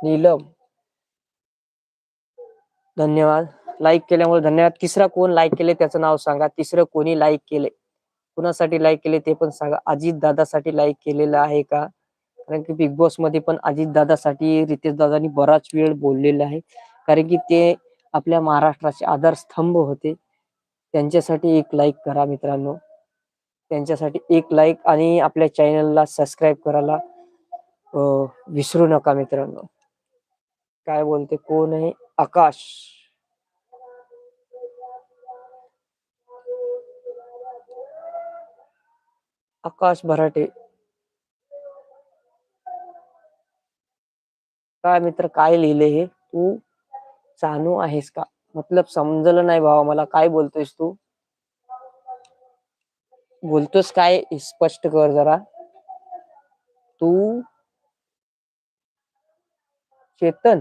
नीलम, धन्यवाद. लाईक केल्यामुळे धन्यवाद. तिसरा कोण लाईक केले त्याचं नाव सांगा. तिसरं कोणी लाईक केले, कुणासाठी लाईक केले ते पण सांगा. अजित दादासाठी लाईक केलेलं आहे का? कारण की बिग बॉस मध्ये पण अजित दादासाठी रितेश दादांनी बराच वेळ बोललेला आहे. कारण की ते आपल्या महाराष्ट्राचे आधारस्तंभ होते. त्यांच्यासाठी एक लाईक करा मित्रांनो. त्यांच्यासाठी एक लाईक आणि आपल्या चॅनलला सबस्क्राईब करायला विसरू नका मित्रांनो. काय बोलते कोण आहे? आकाश. आकाश भराटे. काय मित्र काय लिहिले हे? तू चानू आहेस का? मतलब समजलं नाही भावा मला. काय बोलतोयस तू? बोलतोस काय स्पष्ट कर जरा. तू चेतन?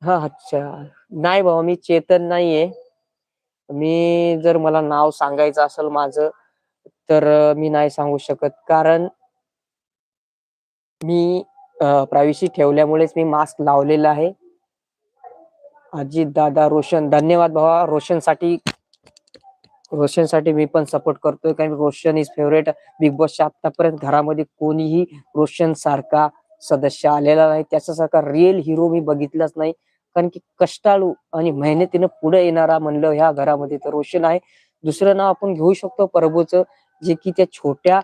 हा अच्छा. नाही भावा मी चेतन नाहीये. मी जर मला नाव सांगायचं असेल माझं तर मी नाही सांगू शकत. कारण मी प्रायव्हसी ठेवल्यामुळेच मी मास्क लावलेला आहे. अजित दादा, रोशन, धन्यवाद भावा. रोशनसाठी मी पण सपोर्ट करतोय. कारण रोशन इज फेवरेट बिग बॉसच्या. आतापर्यंत घरामध्ये कोणीही रोशन सारखा सदस्य आलेला नाही. त्याच्यासारखा रिअल हिरो मी बघितलाच नाही. कारण की कष्टाळू आणि मेहनतीनं पुढे येणारा म्हणलं ह्या घरामध्ये तर रोशन आहे. दुसरं नाव आपण घेऊ शकतो प्रभूचं, जे की त्या छोट्या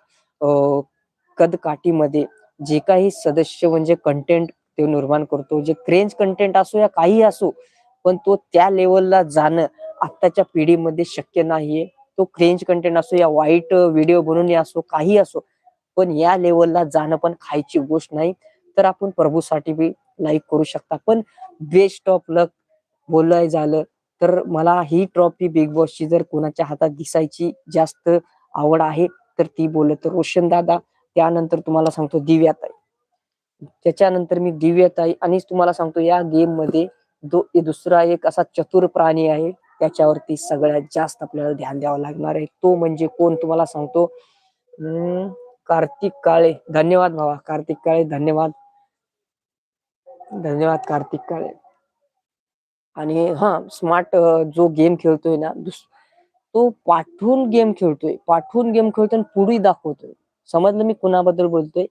कदकाठीमध्ये जे काही सदस्य म्हणजे कंटेंट ते निर्माण करतो, जे क्रेंज कंटेंट असो या काही असो, पण तो त्या लेवलला जाणं आत्ताच्या पिढीमध्ये शक्य नाहीये. तो क्रेंज कंटेंट असो या वाईट व्हिडिओ बनवणे असो काही असो, पण या लेवलला जाणं पण खायची गोष्ट नाही. तर आपण प्रभूसाठी बी लाईक करू शकता. पण बेस्ट ऑफ लक बोलाय झालं तर मला ही ट्रॉफी बिग बॉसची जर कोणाच्या हातात दिसायची जास्त आवड आहे तर ती बोलत तर रोशन दादा, त्यानंतर तुम्हाला सांगतो दिव्याताई, त्याच्यानंतर मी दिव्याताई आणि तुम्हाला सांगतो या गेम मध्ये दुसरा एक असा चतुर प्राणी आहे त्याच्यावरती सगळ्यात जास्त आपल्याला ध्यान द्यावं लागणार आहे. तो म्हणजे कोण तुम्हाला सांगतो. कार्तिक काळे. धन्यवाद भावा कार्तिक काळे. धन्यवाद. धन्यवाद कार्तिक काळे. आणि हा स्मार्ट जो गेम खेळतोय ना तो पाठवून गेम खेळतोय. पाठवून गेम खेळतोय आणि पुढे दाखवतोय. समजलं मी कुणाबद्दल बोलतोय?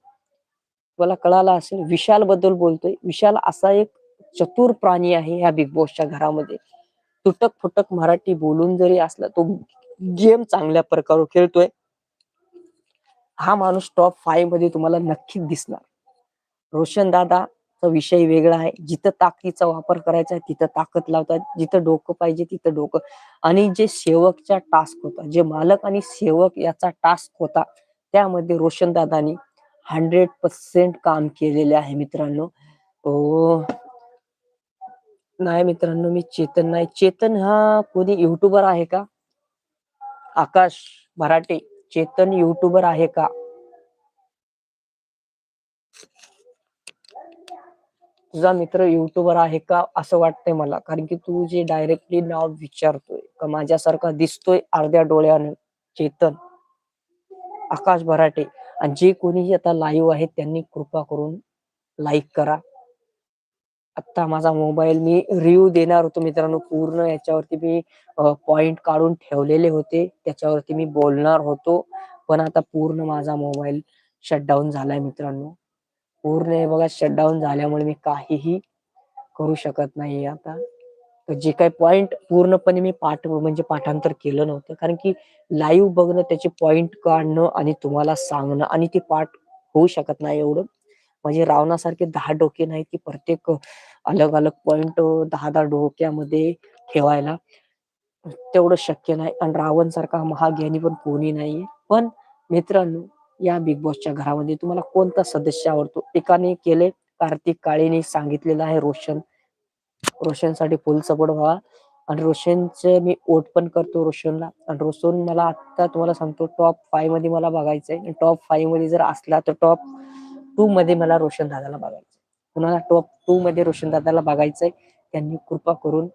मला कळालं असेल. विशाल बद्दल बोलतोय. विशाल असा एक चतुर प्राणी आहे ह्या बिग बॉसच्या घरामध्ये. तुटक फुटक मराठी बोलून जरी असला तो गेम चांगल्या प्रकारे खेळतोय. हा माणूस टॉप 5 मध्ये तुम्हाला नक्कीच दिसणार. रोशन दादाचा विषय वेगळा आहे. जिथं ताकदीचा वापर करायचा आहे तिथं ताकद लावतात. जिथं डोकं पाहिजे तिथं डोकं. आणि जे सेवकचा टास्क होता, जे मालक आणि सेवक याचा टास्क होता, त्यामध्ये रोशन दादानी 100% काम केलेले आहे मित्रांनो. नाही मित्रांनो मी चेतन नाही. चेतन हा कोणी युट्यूबर आहे का? आकाश भराटे, चेतन युट्यूबर आहे का? तुझा मित्र युट्यूबर आहे का असं वाटतंय मला. कारण की तू जे डायरेक्टली नाव विचारतोय का माझ्यासारखा दिसतोय अर्ध्या डोळ्यानं चेतन. आकाश भराटे. आणि जे कोणीही आता लाईव्ह आहेत त्यांनी कृपा करून लाईक करा. आता माझा मोबाईल मी रिव्ह्यू देणार होतो मित्रांनो. पूर्ण याच्यावरती मी पॉइंट काढून ठेवलेले होते. त्याच्यावरती मी बोलणार होतो. पण आता पूर्ण माझा मोबाईल शटडाऊन झालाय मित्रांनो. पूर्ण हे बघा शटडाऊन झाल्यामुळे मी काहीही करू शकत नाही आता. तर जे काही पॉइंट पूर्णपणे मी म्हणजे पाठांतर केलं नव्हतं. कारण की लाईव्ह बघणं, त्याचे पॉइंट काढणं आणि तुम्हाला सांगणं आणि ते पाठ होऊ शकत नाही एवढं. म्हणजे रावणासारखे 10 डोके नाही की प्रत्येक अलग अलग पॉइंट 10 डोक्यामध्ये ठेवायला. तेवढं शक्य नाही. आणि रावण सारखा महाज्ञानी पण कोणी नाहीये. पण मित्रांनो या बिग बॉसच्या घरामध्ये तुम्हाला कोणता सदस्य आवडतो? एकाने केले कार्तिक काळेने सांगितलेलं आहे रोशनसाठी फुल सपोर्ट व्हा. आणि रोशनचे मी वोट पण करतो रोशनला. आणि रोशन मला आता तुम्हाला सांगतो टॉप 5 मध्ये मला बघायचंय. टॉप 5 मध्ये जर असला तर टॉप 2 मध्ये मला रोशन दादाला बघायचंय. कुणाला टॉप 2 मध्ये रोशन दादाला बघायचंय त्यांनी कृपा करून